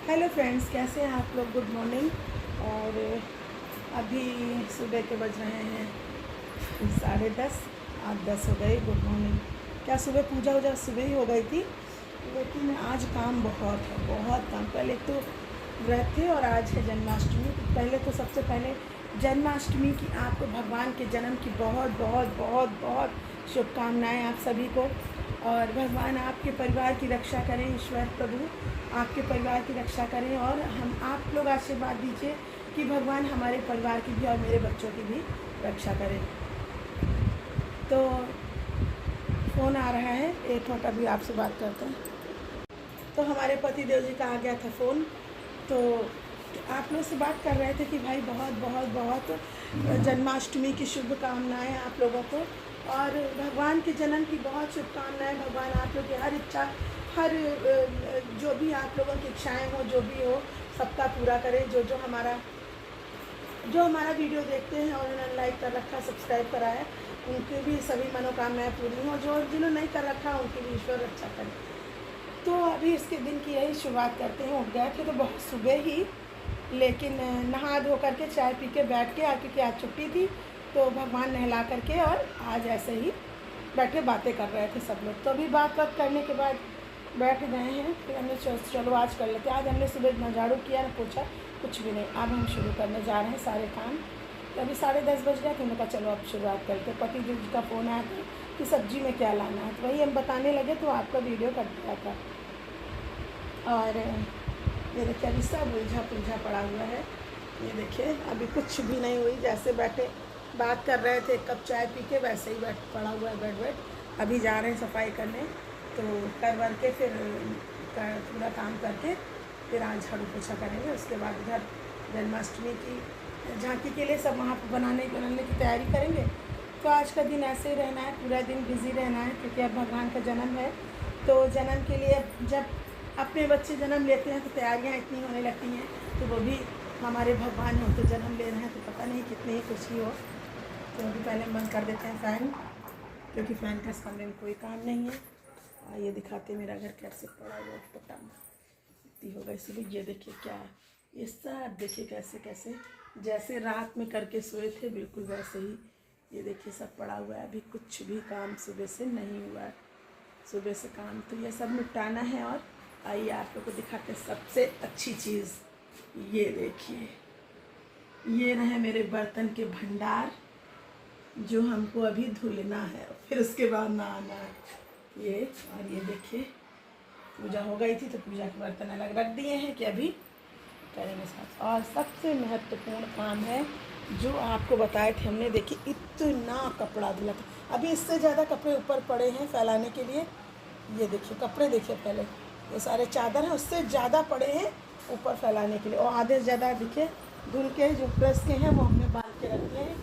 Hello friends, कैसे हैं आप लोग। Good morning. और अभी सुबह के बज रहे हैं 10:30। 8:10 हो गए। Good morning. क्या सुबह पूजा सुबह ही हो गई थी, लेकिन आज काम बहुत है, बहुत काम। पहले तो व्रत थे और आज है जन्माष्टमी। पहले तो सबसे पहले जन्माष्टमी की आपको भगवान के जन्म की बहुत बहुत बहुत बहुत शुभकामनाएं आप सभी को। और भगवान आपके परिवार की रक्षा करें, ईश्वर प्रभु आपके परिवार की रक्षा करें। और हम आप लोग आशीर्वाद दीजिए कि भगवान हमारे परिवार की भी और मेरे बच्चों की भी रक्षा करें। तो फ़ोन आ रहा है, एक मिनट अभी आपसे बात करते हैं। तो हमारे पति देव जी का आ गया था फ़ोन, तो आप लोग से बात कर रहे थे कि भाई बहुत बहुत बहुत जन्माष्टमी की शुभकामनाएं आप लोगों को, और भगवान के जन्म की बहुत शुभकामनाएं। भगवान आप लोग की हर इच्छा, हर जो भी आप लोगों की इच्छाएं हो, जो भी हो, सबका पूरा करें। जो हमारा वीडियो देखते हैं और उन्होंने लाइक कर रखा, सब्सक्राइब करा है, उनकी भी सभी मनोकामनाएं पूरी हों। जो जिन्होंने नहीं कर रखा उनकी भी ईश्वर रक्षा करें। तो अभी इसके दिन की यही शुरुआत करते हैं। उठ गए थे तो बहुत सुबह ही, लेकिन नहा धो करके चाय पी के बैठ के, क्योंकि आज छुट्टी थी, तो भगवान नहला करके और आज ऐसे ही बैठे बातें कर रहे थे सब लोग। तो अभी बात करने के बाद बैठ गए हैं। फिर हमने चलो आज कर लेते हैं। आज हमने सुबह ना झाड़ू किया ना पोछा, कुछ भी नहीं। अब हम शुरू करने जा रहे हैं सारे काम। तो अभी 10:30 बज गया, तो हमने कहा चलो अब शुरुआत करते। पति जी का फ़ोन आया था कि सब्जी में क्या लाना है, तो वही हम बताने लगे, तो आपका वीडियो कट गया था। और ये देखिए अभी सब उलझा पुलझा पड़ा हुआ है। ये देखिए अभी कुछ भी नहीं हुई, जैसे बैठे बात कर रहे थे, एक कप चाय पी के वैसे ही पड़ा हुआ है बेड। अभी जा रहे हैं सफाई करने, तो कर वर के फिर पूरा काम करके फिर आज झाड़ू पोछा करेंगे। उसके बाद इधर जन्माष्टमी की झांकी के लिए सब वहाँ पर बनाने की तैयारी करेंगे। तो आज का दिन ऐसे ही रहना है, पूरा दिन बिज़ी रहना है, क्योंकि अब भगवान का जन्म है। तो जन्म के लिए जब अपने बच्चे जन्म लेते हैं तो तैयारियां इतनी होने लगती हैं, तो वो भी हमारे भगवान हो तो जन्म ले रहे हैं, तो पता नहीं कितनी ही खुशी हो। तो अभी पहले बंद कर देते हैं फ़ैन, क्योंकि फ़ैन का इस कमरे में कोई काम नहीं है। और ये दिखाते मेरा घर कैसे पड़ा हुआ पटा इतनी हो गई सुबह। ये देखिए क्या है, ये सब देखिए कैसे कैसे जैसे रात में करके सोए थे, बिल्कुल वैसे ही ये देखिए सब पड़ा हुआ है। अभी कुछ भी काम सुबह से नहीं हुआ है। सुबह से काम तो ये सब निपटाना है। और आइए आप लोग को दिखाते हैं सबसे अच्छी चीज़। ये देखिए, ये रहे मेरे बर्तन के भंडार, जो हमको अभी धुलना है, फिर उसके बाद नहाना है। ये और ये देखिए, पूजा हो गई थी तो पूजा के बर्तन अलग रख दिए हैं कि अभी करेंगे साथ। और सबसे महत्वपूर्ण काम है जो आपको बताए थे हमने, देखिए इतना कपड़ा धुला था। अभी इससे ज़्यादा कपड़े ऊपर पड़े हैं फैलाने के लिए। ये देखिए कपड़े देखिए, पहले ये सारे चादर हैं, उससे ज़्यादा पड़े हैं ऊपर फैलाने के लिए। और आधे से ज़्यादा देखिए धुल के जो प्रेस के हैं वो हमने बांध के रख दिए हैं।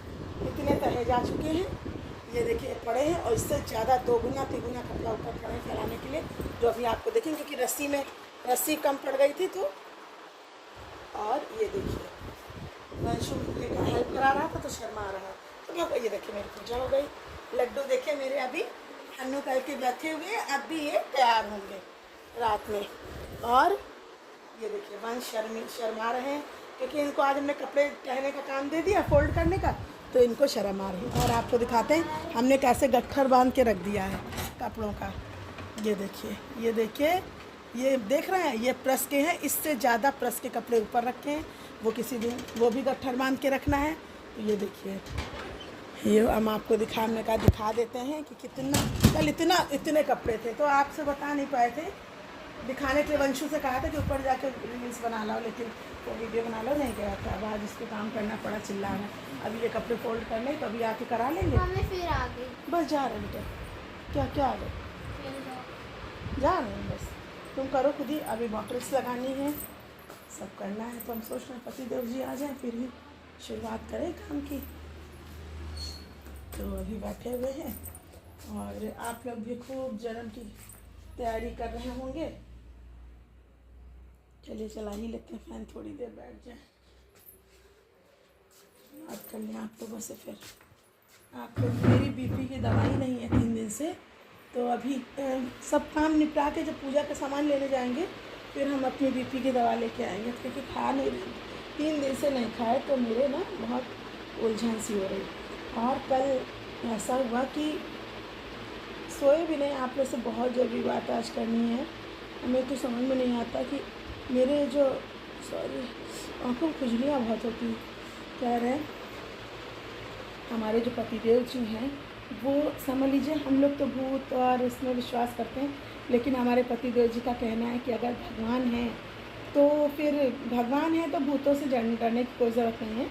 इतने तहे जा चुके हैं, ये देखिए पड़े हैं। और इससे ज़्यादा 2 गुना 3 गुना कपड़ा ऊपर पड़े हैं फैलाने के लिए, जो अभी आपको देखेंगे, क्योंकि रस्सी कम पड़ गई थी तो। और ये देखिए वंशु का हेल्प करा रहा था तो शर्मा रहा है। तो ये देखिए मेरी पूजा हो गई। लड्डू देखिए मेरे अभी हन्नू करके बैठे हुए, अब भी ये तैयार होंगे रात में। और ये देखिए वंश शर्मा रहे हैं, क्योंकि इनको आज हमने कपड़े पहनने का काम दे दिया, फोल्ड करने का, तो इनको शर्म आ रही है। और आपको दिखाते हैं हमने कैसे गट्ठर बांध के रख दिया है कपड़ों का। ये देखिए, ये देखिए, ये देख रहे हैं, ये प्रेस के हैं। इससे ज़्यादा प्रेस के कपड़े ऊपर रखे हैं, वो किसी दिन वो भी गट्ठर बांध के रखना है। तो ये देखिए, ये हम आपको दिखा देते हैं कि कितना कल इतने कपड़े थे, तो आपसे बता नहीं पाए थे। दिखाने के लिए वंशु से कहा था कि ऊपर जाके रील्स बना लो, लेकिन वो वीडियो बना लो नहीं गया था। अब आज इसको काम करना पड़ा, चिल्लाना। अभी ये कपड़े फोल्ड करने, तो अभी आके करा लेंगे। फिर आ गई, बस जा रहे बेटा, क्या आ गए, जा रहे हैं बस। तुम करो खुद ही, अभी बॉटल्स लगानी है, सब करना है। तो हम सोच रहे हैं पति देव जी आ जाएँ फिर ही शुरुआत करें काम की। तो अभी बैठे हुए हैं और आप लोग भी खूब जन्म की तैयारी कर रहे होंगे। चलिए चला ही लेते हैं फ़ैन, थोड़ी देर बैठ जाए, बात कर लें आप लोगों से। फिर आप लोग, मेरी बीपी की दवाई नहीं है 3 दिन से, तो अभी सब काम निपटा के जब पूजा का सामान लेने जाएंगे फिर हम अपनी बीपी की दवा लेके आएंगे, क्योंकि खा नहीं रहे, 3 दिन से नहीं खाए, तो मेरे ना बहुत उलझन सी हो रही। और कल ऐसा हुआ कि सोए भी नहीं। आप लोग से बहुत ज़रूरी बात आज करनी है। हमें तो समझ में नहीं आता कि मेरे जो आँखों में खुजलियाँ बहुत होती। कह रहे हैं हमारे जो पतिदेव जी हैं, वो समझ लीजिए, हम लोग तो भूत और इसमें विश्वास करते हैं, लेकिन हमारे पतिदेव जी का कहना है कि अगर भगवान है तो फिर भगवान है तो भूतों से डरने की कोई ज़रूरत नहीं है।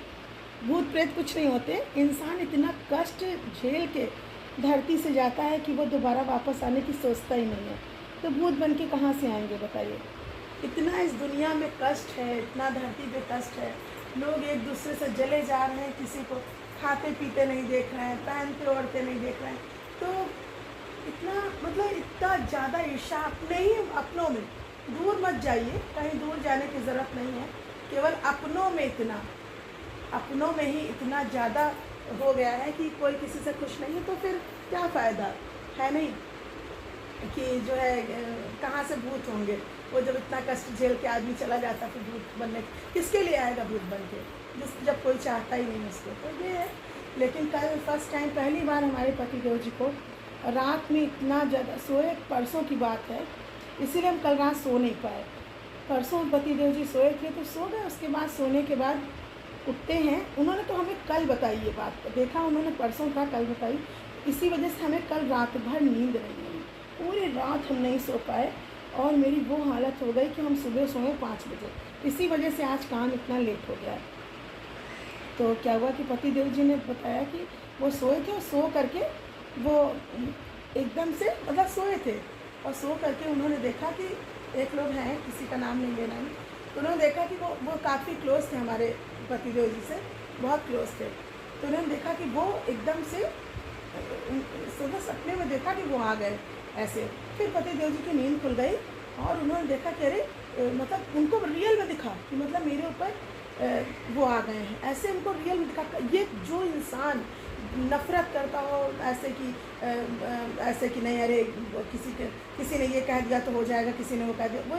भूत प्रेत कुछ नहीं होते। इंसान इतना कष्ट झेल के धरती से जाता है कि वो दोबारा वापस आने की सोचता ही नहीं है, तो भूत बन के कहाँ से आएंगे बताइए। इतना इस दुनिया में कष्ट है, इतना धरती पे कष्ट है, लोग एक दूसरे से जले जा रहे हैं, किसी को खाते पीते नहीं देख रहे हैं, पहनते ओढ़ते नहीं देख रहे हैं। तो इतना मतलब इतना ज़्यादा ईर्ष्या अपने ही अपनों में। दूर मत जाइए, कहीं दूर जाने की ज़रूरत नहीं है, केवल अपनों में इतना, अपनों में ही इतना ज़्यादा हो गया है कि कोई किसी से खुश नहीं है, तो फिर क्या फ़ायदा है। नहीं कि जो है कहाँ से भूत होंगे। वो जब इतना कष्ट झेल के आदमी चला जाता फिर भूत बनने किसके लिए आएगा भूत बन के, जब कोई चाहता ही नहीं उसको। तो ये है। लेकिन कल फर्स्ट टाइम पहली बार हमारे पतिदेव जी को रात में इतना ज़्यादा सोए, परसों की बात है, इसीलिए हम कल रात सो नहीं पाए। परसों पतिदेव जी सोए थे तो सो गए। उसके बाद सोने के बाद उठते हैं, उन्होंने तो हमें कल बताई ये बात, देखा उन्होंने परसों का, कल बताई। इसी वजह से हमें कल रात भर नींद नहीं आई, पूरी रात हम नहीं सो पाए, और मेरी वो हालत हो गई कि हम सुबह सोए 5 बजे। इसी वजह से आज काम इतना लेट हो गया। तो क्या हुआ कि पतिदेव जी ने बताया कि वो सोए थे, और सो करके वो एकदम से मतलब सोए थे, और सो करके उन्होंने देखा कि एक लोग हैं, किसी का नाम नहीं लेना है, तो उन्होंने देखा कि वो काफ़ी क्लोज थे हमारे पतिदेव जी से, बहुत क्लोज थे। तो उन्होंने देखा कि वो एकदम से सुबह सपने में देखा कि वो आ गए ऐसे। फिर पतिदेव जी की नींद खुल गई, और उन्होंने देखा कि अरे मतलब उनको रियल में दिखा कि मतलब मेरे ऊपर वो आ गए हैं, ऐसे उनको रियल में दिखा। ये जो इंसान नफ़रत करता हो ऐसे कि नहीं, अरे किसी ने ये कह दिया तो हो जाएगा, किसी ने वो कह दिया, वो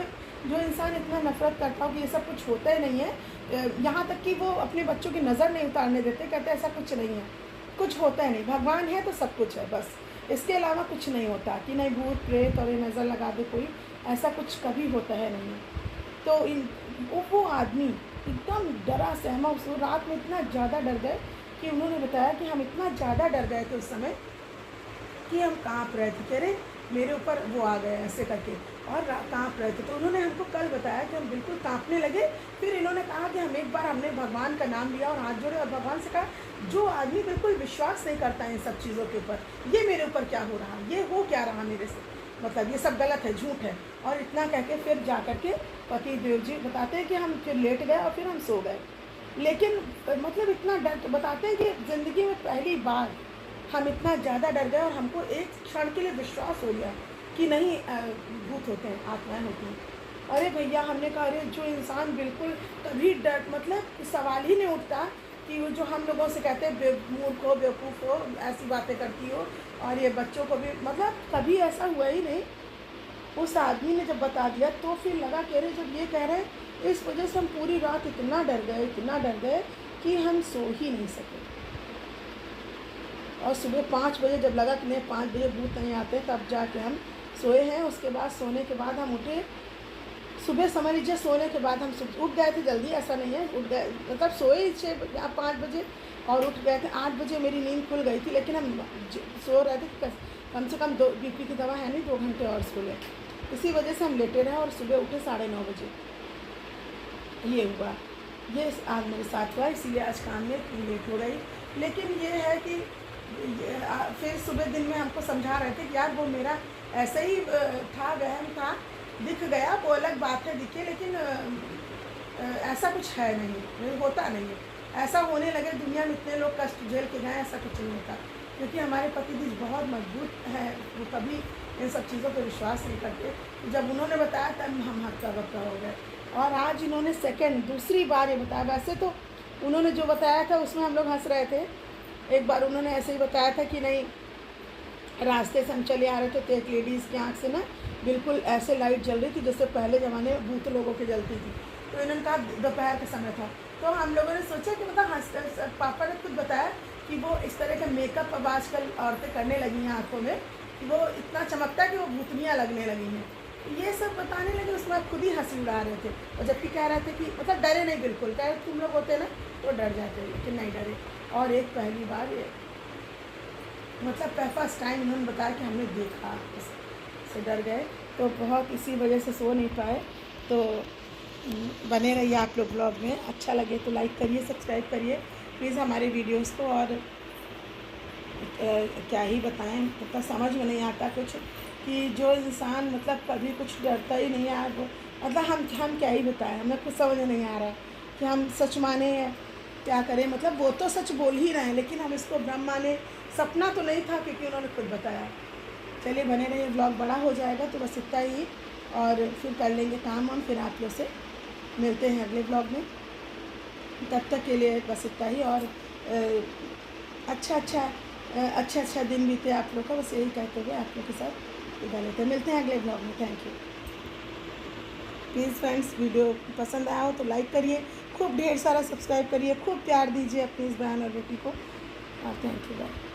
जो इंसान इतना नफ़रत करता हो कि ये सब कुछ होता ही नहीं है, यहाँ तक कि वो अपने बच्चों की नज़र नहीं उतारने देते, कहते ऐसा कुछ नहीं है, कुछ होता है नहीं, भगवान है तो सब कुछ है, बस इसके अलावा कुछ नहीं होता कि नहीं भूत प्रेत और ये नज़र लगा दे कोई, ऐसा कुछ कभी होता है नहीं। तो वो आदमी एकदम डरा सहमा, उस रात में इतना ज़्यादा डर गए कि उन्होंने बताया कि हम इतना ज़्यादा डर गए थे उस समय कि हम काँप रहे थे, कह रहे मेरे ऊपर वो आ गए ऐसे करके, और काँप रहे थे। तो उन्होंने हमको कल बताया कि हम बिल्कुल काँपने लगे। फिर इन्होंने कहा कि हम एक बार हमने भगवान का नाम लिया और हाथ जोड़े, और भगवान से कहा जो आदमी बिल्कुल विश्वास नहीं करता है इन सब चीज़ों के ऊपर, ये मेरे ऊपर क्या हो रहा, ये हो क्या रहा मेरे से, मतलब ये सब गलत है, झूठ है। और इतना कह के फिर जा कर के पति देव जी बताते हैं कि हम फिर लेट गए और फिर हम सो गए। लेकिन मतलब इतना डर, बताते हैं कि ज़िंदगी में पहली बार हम इतना ज़्यादा डर गए, और हमको एक क्षण के लिए विश्वास हो गया कि नहीं भूत होते हैं, आत्माएं होती हैं। अरे भैया, हमने कहा अरे जो इंसान बिल्कुल कभी डर मतलब सवाल ही नहीं उठता कि वो जो हम लोगों से कहते हैं मूर्ख हो, बेवकूफ़ हो, ऐसी बातें करती हो, और ये बच्चों को भी मतलब कभी ऐसा हुआ ही नहीं। उस आदमी ने जब बता दिया तो फिर लगा कह रहे, जब ये कह रहे हैं, इस वजह से हम पूरी रात इतना डर गए कि हम सो ही नहीं सके। और सुबह 5 बजे जब लगा कि नहीं 5 बजे भूत नहीं आते, तब जाके हम सोए हैं। उसके बाद सोने के बाद हम उठे, सुबह समझ लीजिए सोने के बाद हम उठ गए थे जल्दी, ऐसा नहीं है उठ गए, मतलब सोए 5 बजे और उठ गए थे 8 बजे। मेरी नींद खुल गई थी, लेकिन हम सो रहे थे, कम से कम 2 बीपी की दवा है नहीं, 2 घंटे और सो लें, इसी वजह से हम लेटे रहे और सुबह उठे 9:30 बजे। ये हुआ, ये आज मेरे साथ हुआ, इसीलिए आज काम में लेट हो गई। लेकिन ये है कि फिर सुबह दिन में हमको समझा रहे थे कि यार वो मेरा ऐसे ही था, वहम था, दिख गया, वो अलग बात है दिखे, लेकिन ऐसा कुछ है नहीं, होता नहीं है। ऐसा होने लगे दुनिया में इतने लोग कष्ट झेल के गए, ऐसा कुछ नहीं होता, क्योंकि हमारे पतिदेव बहुत मजबूत हैं, वो कभी इन सब चीज़ों पर विश्वास नहीं करते। जब उन्होंने बताया तब हम हक्का बक्का हो गए। और आज इन्होंने दूसरी बार ये बताया। वैसे तो उन्होंने जो बताया था उसमें हम लोग हंस रहे थे। एक बार उन्होंने ऐसे ही बताया था कि नहीं, रास्ते से हम चले आ रहे थे तो एक लेडीज़ की आँख से ना बिल्कुल ऐसे लाइट जल रही थी जैसे पहले ज़माने में भूत लोगों की जलती थी। तो इन्होंने कहा दोपहर का समय था, तो हम लोगों ने सोचा कि मतलब पापा ने खुद बताया कि वो इस तरह का मेकअप अब आजकल औरतें करने लगी हैं आँखों में, कि वो इतना चमकता है कि वो भूतनियाँ लगने लगी हैं। ये सब बताने लगे, उसके बाद खुद ही हंसी उड़ा रहे थे, और जबकि कह रहे थे कि मतलब डरे नहीं बिल्कुल, कह रहे तुम लोग होते ना तो डर जाते, लेकिन नहीं डरे। और एक पहली बार ये मतलब फर्स्ट टाइम उन्होंने बताया कि हमने देखा, से डर गए, तो बहुत इसी वजह से सो नहीं पाए। तो बने रहिए आप लोग ब्लॉग में, अच्छा लगे तो लाइक करिए, सब्सक्राइब करिए प्लीज़ हमारे वीडियोस को। और क्या ही बताएं, मतलब समझ में नहीं आता कुछ कि जो इंसान मतलब कभी कुछ डरता ही नहीं है, वो मतलब हम क्या ही बताएं, हमें कुछ समझ नहीं आ रहा कि हम सच माने क्या करें। मतलब वो तो सच बोल ही रहे हैं, लेकिन हम इसको भ्रम माने, सपना तो नहीं था क्योंकि उन्होंने खुद बताया। चलिए बने रहिए, ब्लॉग बड़ा हो जाएगा तो बस इतना ही, और फिर कर लेंगे काम हम, फिर आप लोग से मिलते हैं अगले ब्लॉग में। तब तक के लिए बस इतना ही, और अच्छा दिन बीते आप लोग का, बस यही कहते हुए आप लोग के साथ विदा लेते हैं। मिलते हैं अगले ब्लॉग में, thank you. Please friends, video पसंद आया हो तो लाइक करिए, खूब ढेर सारा सब्सक्राइब करिए, खूब प्यार दीजिए अपनी इस बहन और बेटी को, और थैंक यू, बाय।